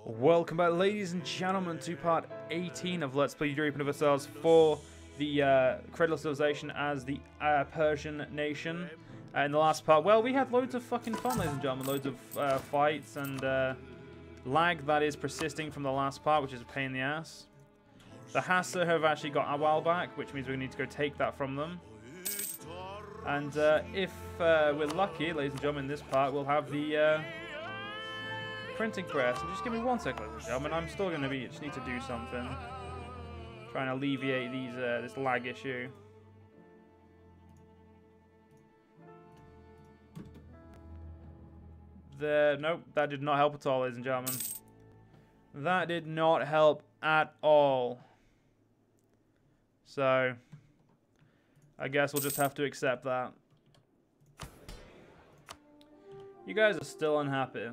Welcome back, ladies and gentlemen, to part 18 of Let's Play Europa Universalis for the Cradle of Civilization as the Persian nation. In the last part, well, we had loads of fucking fun, ladies and gentlemen, loads of fights and lag that is persisting from the last part, which is a pain in the ass. The Hassa have actually got a while back, which means we need to go take that from them. And if we're lucky, ladies and gentlemen, in this part, we'll have the printing press. And just give me 1 second, ladies and gentlemen. I'm still going to be, just need to do something. Trying to alleviate these this lag issue. Nope, that did not help at all, ladies and gentlemen. That did not help at all. So, I guess we'll just have to accept that. You guys are still unhappy.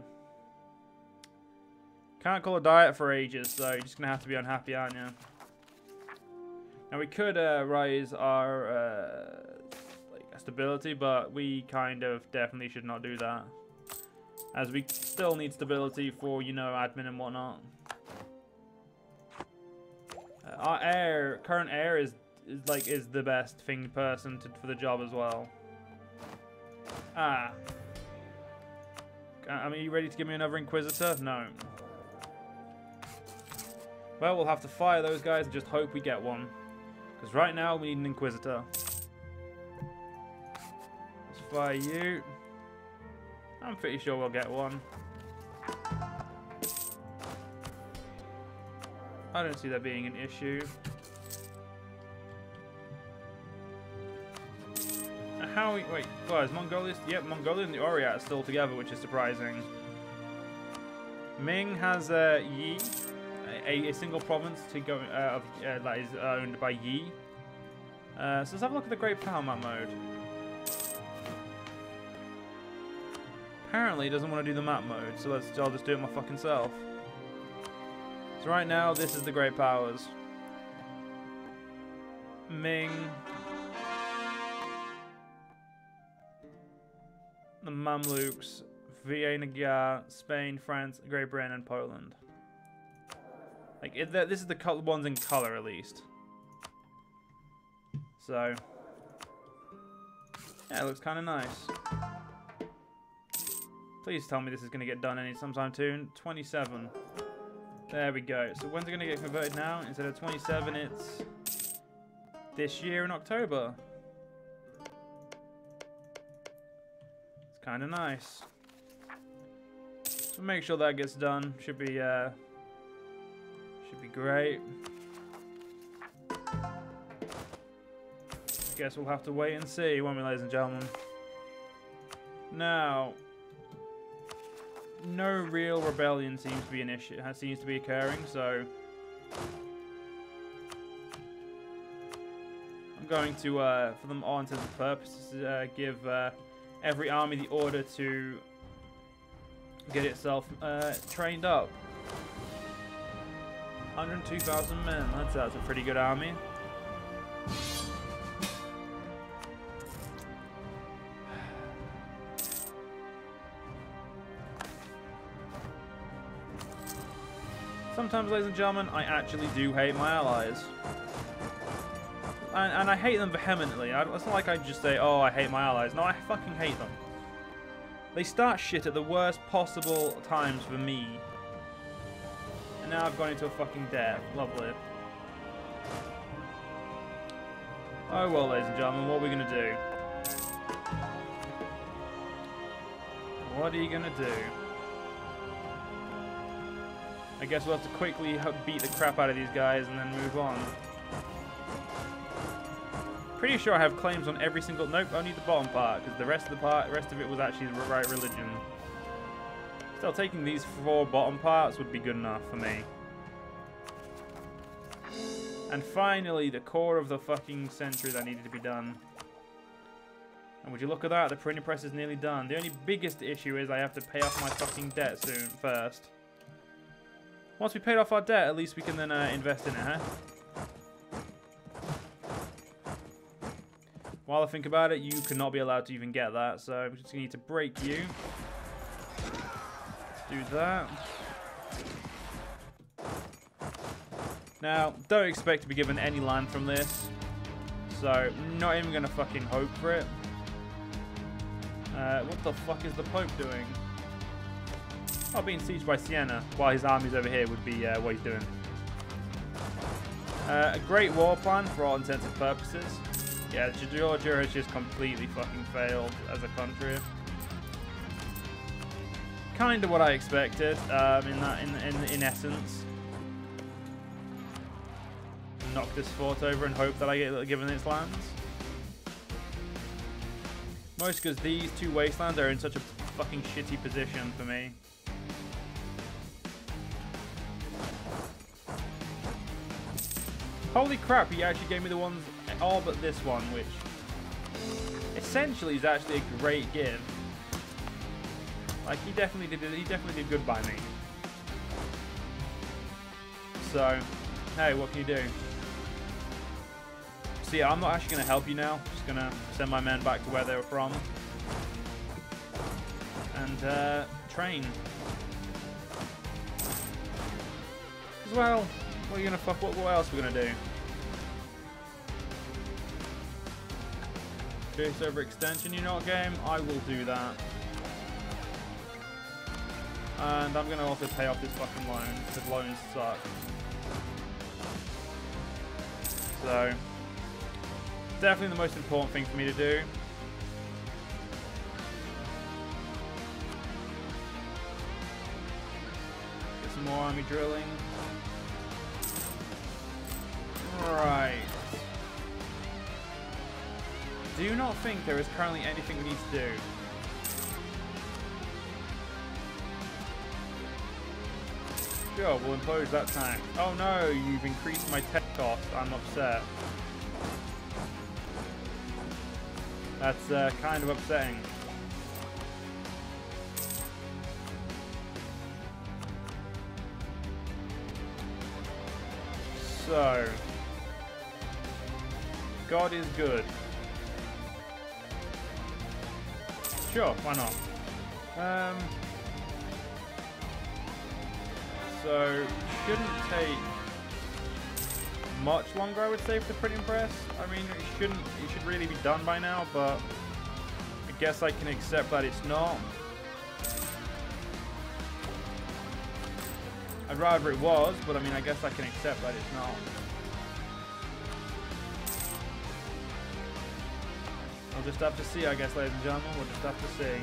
Can't call a diet for ages, so you're just going to have to be unhappy, aren't you? Now, we could raise our stability, but we kind of definitely should not do that. As we still need stability for, you know, admin and whatnot. Our current heir is the best person for the job as well. I mean, are you ready to give me another Inquisitor? No. Well, we'll have to fire those guys and just hope we get one. Because right now, we need an Inquisitor. Let's fire you. I'm pretty sure we'll get one. I don't see that being an issue. Wait, well, is Mongolia? Yep, Mongolia and the Oiriat are still together, which is surprising. Ming has Yi, a single province to go that is owned by Yi. So let's have a look at the Great Power Map mode. Apparently, it doesn't want to do the map mode, so I'll just do it my fucking self. So right now, this is the Great Powers. Ming. The Mamluks. Vienna, Spain, France, Great Britain, and Poland. Like, this is the ones in color, at least. So. Yeah, it looks kind of nice. Please tell me this is going to get done sometime soon. 27. There we go. So when's it going to get converted now? Instead of 27, it's this year in October. It's kind of nice. So make sure that gets done. Should be great. Guess we'll have to wait and see, won't we, ladies and gentlemen? Now, no real rebellion seems to be an issue. Seems to be occurring, so I'm going to, for them all intents and purposes, give every army the order to get itself trained up. 102,000 men. That's a pretty good army. Sometimes, ladies and gentlemen, I actually do hate my allies. And I hate them vehemently. It's not like I just say, oh, I hate my allies. No, I fucking hate them. They start shit at the worst possible times for me. And now I've gone into a fucking debt. Lovely. Oh well, ladies and gentlemen, what are we going to do? What are you going to do? I guess we'll have to quickly beat the crap out of these guys and then move on. Pretty sure I have claims on every single... Nope, only the bottom part, because the rest of it was actually the right religion. Still, taking these 4 bottom parts would be good enough for me. And finally, the core of the fucking century that needed to be done. And would you look at that? The printing press is nearly done. The only biggest issue is I have to pay off my fucking debt soon first. Once we paid off our debt, at least we can then invest in it, huh? While I think about it, you cannot be allowed to even get that, so we just need to break you. Let's do that. Now, don't expect to be given any land from this. So, not even going to fucking hope for it. What the fuck is the Pope doing? Oh, being sieged by Siena while his army's over here would be what he's doing. A great war plan for all intents and purposes. Yeah, Georgia has just completely fucking failed as a country. Kind of what I expected. In essence, knock this fort over and hope that I get given its lands. Most because these two wastelands are in such a fucking shitty position for me. Holy crap, he actually gave me the ones, all but this one, which essentially is actually a great give. Like, he definitely did good by me. So, hey, what can you do? So yeah, I'm not actually going to help you now. I'm just going to send my men back to where they were from. And, train. As well, what are you going to fuck, what else are we going to do? Chase over extension, you know what, game? I will do that. And I'm going to also pay off this fucking loan, because loans suck. So, definitely the most important thing for me to do. Get some more army drilling. Right. Do you not think there is currently anything we need to do? Sure, we'll impose that tax. Oh no, you've increased my tech cost. I'm upset. That's kind of upsetting. So, God is good. Sure, why not? So, shouldn't take much longer, I would say, for the printing press. I mean, it should really be done by now, but I guess I can accept that it's not. I'd rather it was, but I mean, I guess I can accept that it's not. We'll just have to see, I guess, ladies and gentlemen. We'll just have to see.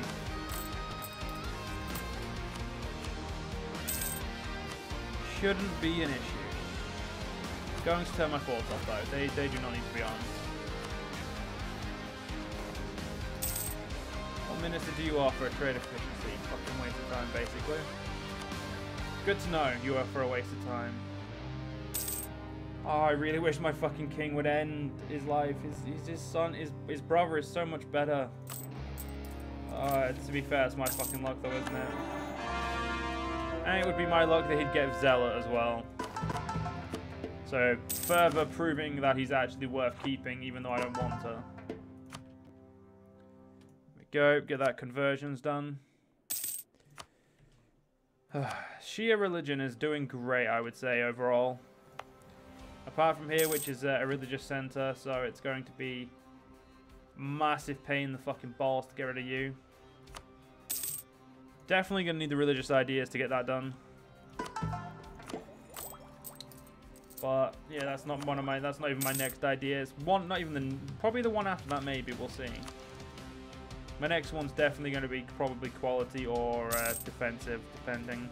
Shouldn't be an issue. Going to turn my forts off, though. They do not need to be on. What minister do you offer a trade efficiency? Fucking waste of time, basically. Good to know you offer a waste of time. Oh, I really wish my fucking king would end his life. His son, his brother is so much better. To be fair, it's my fucking luck though, isn't it? And it would be my luck that he'd get Zealot as well. So, further proving that he's actually worth keeping, even though I don't want to. There we go, get that conversions done. Shia religion is doing great, I would say, overall. Apart from here, which is a religious center, so it's going to be massive pain in the fucking balls to get rid of you. Definitely going to need the religious ideas to get that done. But yeah, that's not one of my. That's not even my next idea. It's one, not even the. Probably the one after that. Maybe we'll see. My next one's definitely going to be probably quality or defensive, depending.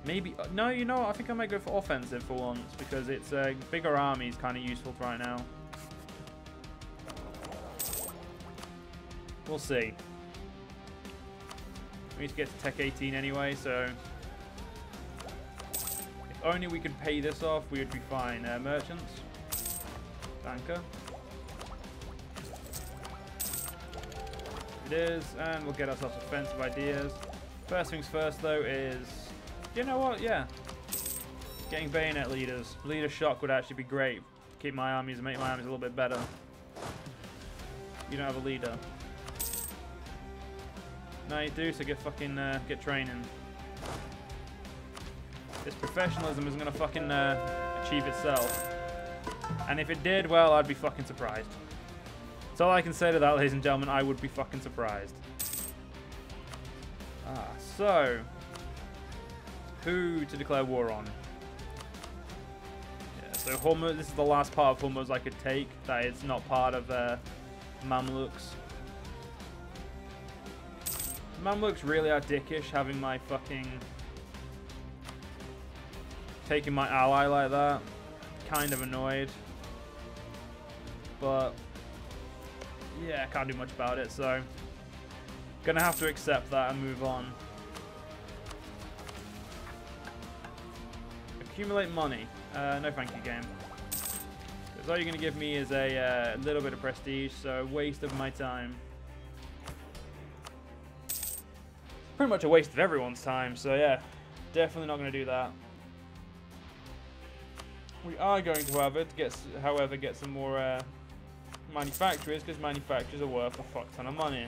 Maybe no. You know, I think I might go for offensive for once because it's a bigger army is kind of useful right now. We'll see. We need to get to Tech 18 anyway, so if only we could pay this off, we would be fine. Merchants, banker. It is, and we'll get ourselves offensive ideas. First things first, though, is you know what? Yeah, getting bayonet leaders. Leader shock would actually be great. Keep my armies and make my armies a little bit better. You don't have a leader. No, you do, so get fucking, get training. This professionalism isn't gonna fucking achieve itself. And if it did, well, I'd be fucking surprised. That's all I can say to that, ladies and gentlemen. I would be fucking surprised. So who to declare war on? Yeah, so Hormuz, this is the last part of Hormuz I could take. That it's not part of Mamluks. Mamluks really are dickish, having my fucking... taking my ally like that. Kind of annoyed. But yeah, can't do much about it, so gonna have to accept that and move on. Accumulate money. No thank you, game. Because all you're gonna give me is a little bit of prestige, so waste of my time. Pretty much a waste of everyone's time, so yeah, definitely not gonna do that. We are going to, however, get some more manufacturers, because manufacturers are worth a fuck ton of money.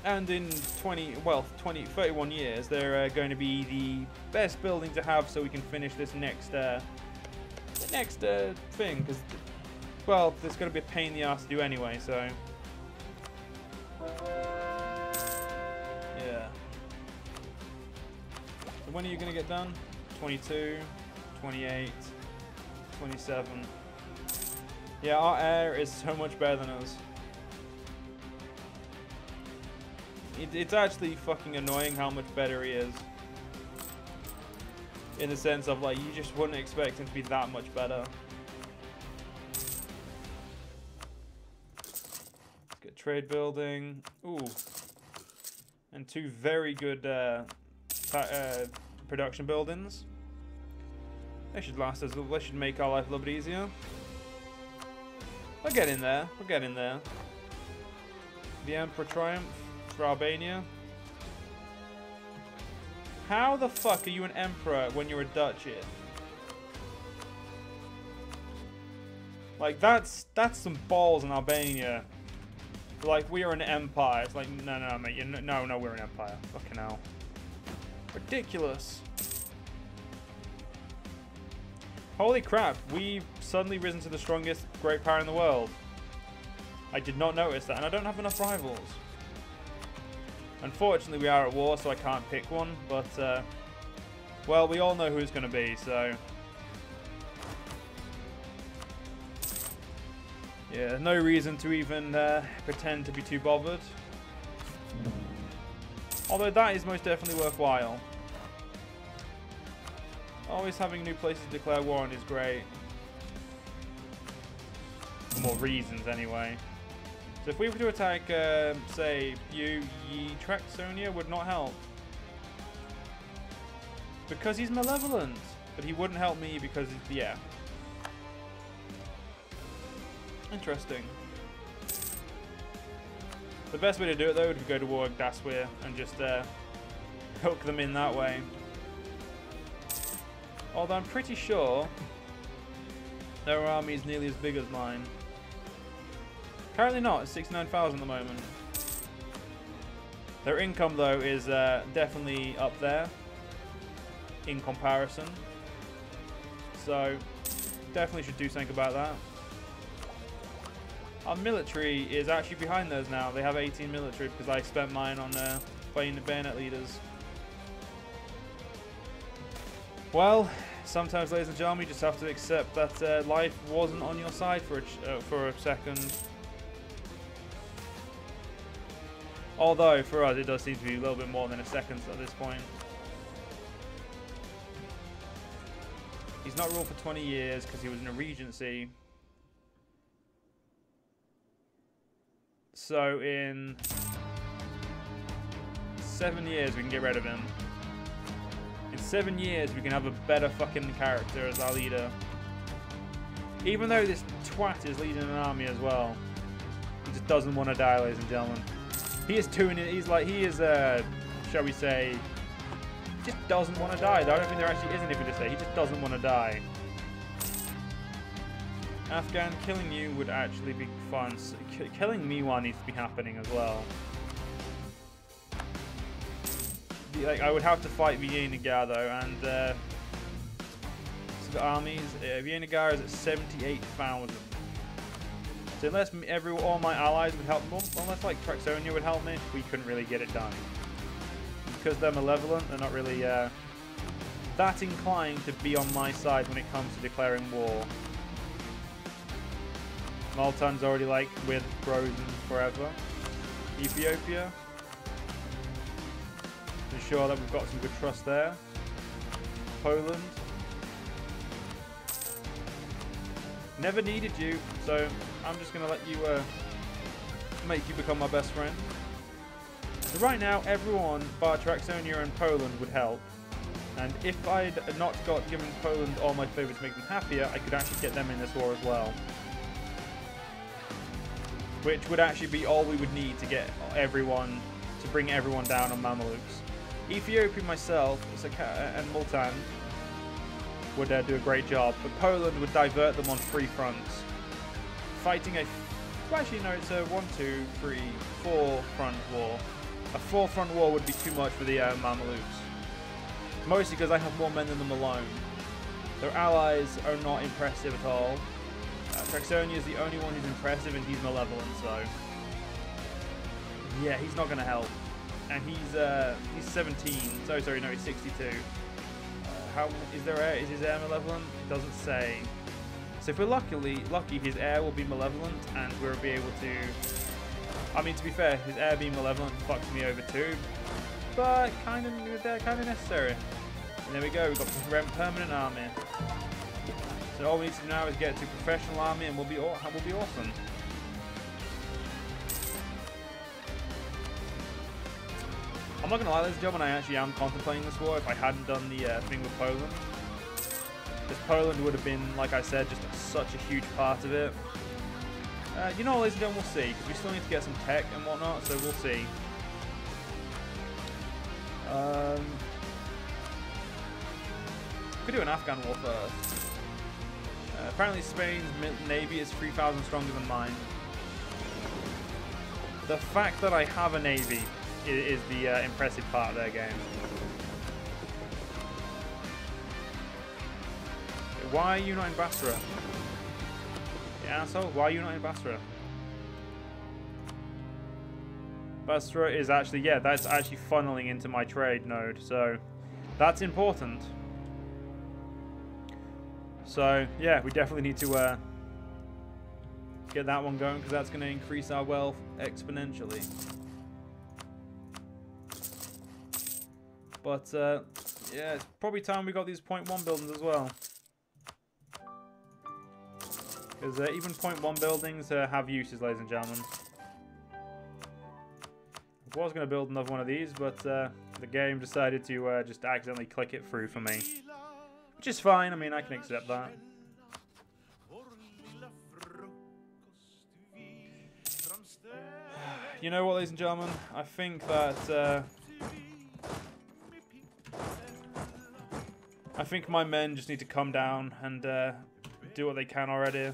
And in 31 years, they're going to be the best building to have, so we can finish this next thing. Because, well, it's going to be a pain in the ass to do anyway. So, yeah. So when are you going to get done? 22, 28, 27. Yeah, our air is so much better than us. It's actually fucking annoying how much better he is. In the sense of, like, you just wouldn't expect him to be that much better. Let's get trade building. Ooh. And two very good production buildings. They should last us. They should make our life a little bit easier. We're getting there. We're getting there. The Emperor Triumph for Albania. How the fuck are you an emperor when you're a duchy? Like, that's some balls in Albania. Like, we are an empire. It's like, no, mate. No, we're an empire. Fucking hell. Ridiculous. Holy crap, we've suddenly risen to the strongest great power in the world. I did not notice that, and I don't have enough rivals. Unfortunately, we are at war, so I can't pick one, but, well, we all know who it's going to be, so... yeah, no reason to even pretend to be too bothered. Although that is most definitely worthwhile. Always having new places to declare war on is great. For more reasons, anyway. So if we were to attack, say, Traxonia would not help. Because he's malevolent. But he wouldn't help me because, yeah. Interesting. The best way to do it, though, would be go to war with Daswir and just hook them in that way. Although I'm pretty sure their army is nearly as big as mine. Apparently not, it's 69,000 at the moment. Their income, though, is definitely up there in comparison. So, definitely should do something about that. Our military is actually behind those now. They have 18 military because I spent mine on playing the bayonet leaders. Well, sometimes, ladies and gentlemen, you just have to accept that life wasn't on your side for a second. Although, for us, it does seem to be a little bit more than a second at this point. He's not ruled for 20 years because he was in a regency. So, in 7 years, we can get rid of him. In 7 years, we can have a better fucking character as our leader. Even though this twat is leading an army as well. He just doesn't want to die, ladies and gentlemen. He is shall we say, he just doesn't want to die. I don't think there actually is anything to say. He just doesn't want to die. Afghan, killing you would actually be fun. So, killing me one needs to be happening as well. Like, I would have to fight Vienna though, and so armies. Vienna Gar is at 78,000. So unless all my allies would help, unless like Traxonia would help me, we couldn't really get it done. Because they're malevolent, they're not really that inclined to be on my side when it comes to declaring war. Maltan's already like with frozen forever. Ethiopia. Ensure that we've got some good trust there. Poland. Never needed you, so I'm just gonna let you make you become my best friend. So right now, everyone bar Traxonia and Poland would help. And if I'd not given Poland all my favours to make them happier, I could actually get them in this war as well. Which would actually be all we would need to get everyone, to bring everyone down on Mamelukes. Ethiopia myself and Multan would do a great job, but Poland would divert them on 3 fronts. Fighting a... Well, actually, no, it's a 1, 2, 3, 4 front war. A 4 front war would be too much for the Mamelukes. Mostly because I have more men than them alone. Their allies are not impressive at all. Traxonia is the only one who's impressive, and he's malevolent, so... Yeah, he's not going to help. And he's 17. So sorry, no, he's 62. How is his heir malevolent? It doesn't say. So if we're lucky, his heir will be malevolent, and we'll be able to... I mean, to be fair, his heir being malevolent fucks me over too, but they're kind of necessary. And there we go. We've got permanent army. So all we need to do now is get to professional army, and we'll be awesome. I'm not gonna lie, ladies and gentlemen, I actually am contemplating this war if I hadn't done the thing with Poland. Because Poland would have been, like I said, just such a huge part of it. You know, ladies and gentlemen, we'll see, because we still need to get some tech and whatnot, so we'll see. Could do an Afghan war first. Apparently Spain's navy is 3,000 stronger than mine. The fact that I have a navy is the impressive part of their game. Why are you not in Basra? You asshole, why are you not in Basra? Basra is actually, yeah, that's actually funneling into my trade node, so that's important. So, yeah, we definitely need to get that one going, because that's going to increase our wealth exponentially. But, yeah, it's probably time we got these 0.1 buildings as well. Because even 0.1 buildings have uses, ladies and gentlemen. I was going to build another one of these, but the game decided to just accidentally click it through for me. Which is fine, I mean, I can accept that. You know what, ladies and gentlemen? I think that... I think my men just need to come down and do what they can already.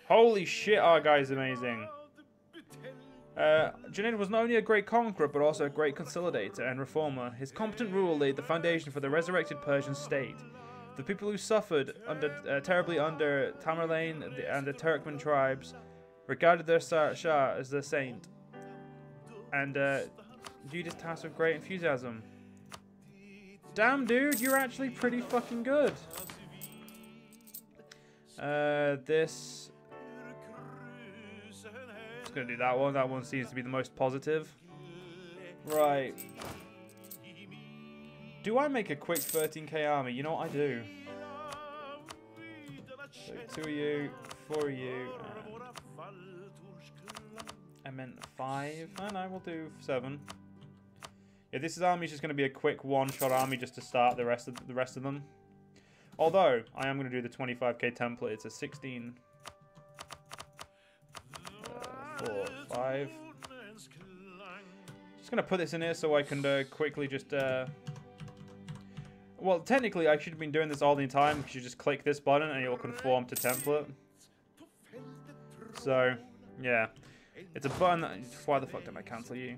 Holy shit, our guy's amazing. Junaid was not only a great conqueror, but also a great consolidator and reformer. His competent rule laid the foundation for the resurrected Persian state. The people who suffered terribly under Tamerlane and the Turkmen tribes regarded their Shah as their saint, and viewed his task with great enthusiasm. Damn, dude, you're actually pretty fucking good. This... Just gonna do that one. That one seems to be the most positive. Right. Do I make a quick 13k army? You know what I do. So 2 of you, 4 of you. I meant 5. Oh no, we'll do 7. Yeah, this army is just going to be a quick one-shot army just to start the rest of them. Although I am going to do the 25k template. It's a 16. 4, 5. Just going to put this in here so I can quickly just... Well, technically I should have been doing this all the time, because you just click this button and it will conform to template. So, yeah. It's a button that... Why the fuck did I cancel you?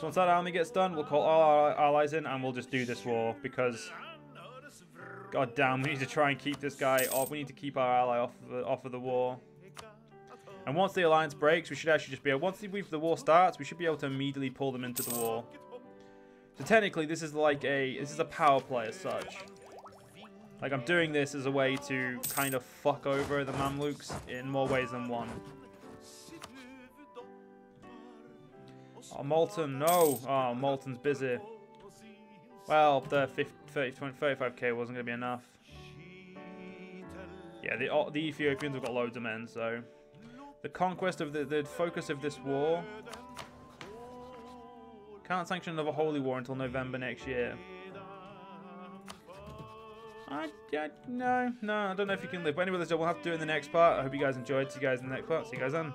So So once that army gets done, we'll call all our allies in and we'll just do this war because, god damn, we need to try and keep this guy off. We need to keep our ally off of the war. And once the alliance breaks, we should actually just be able, once the war starts, we should be able to immediately pull them into the war. So technically, this is like this is a power play as such. Like, I'm doing this as a way to kind of fuck over the Mamluks in more ways than one. Oh, Molten, no. Oh, Molten's busy. Well, the 35k wasn't going to be enough. Yeah, the Ethiopians have got loads of men, so... The conquest of the focus of this war... Can't sanction another holy war until November next year. No, I don't know if you can live. But anyway, we'll have to do it in the next part. I hope you guys enjoyed. See you guys in the next part. See you guys then.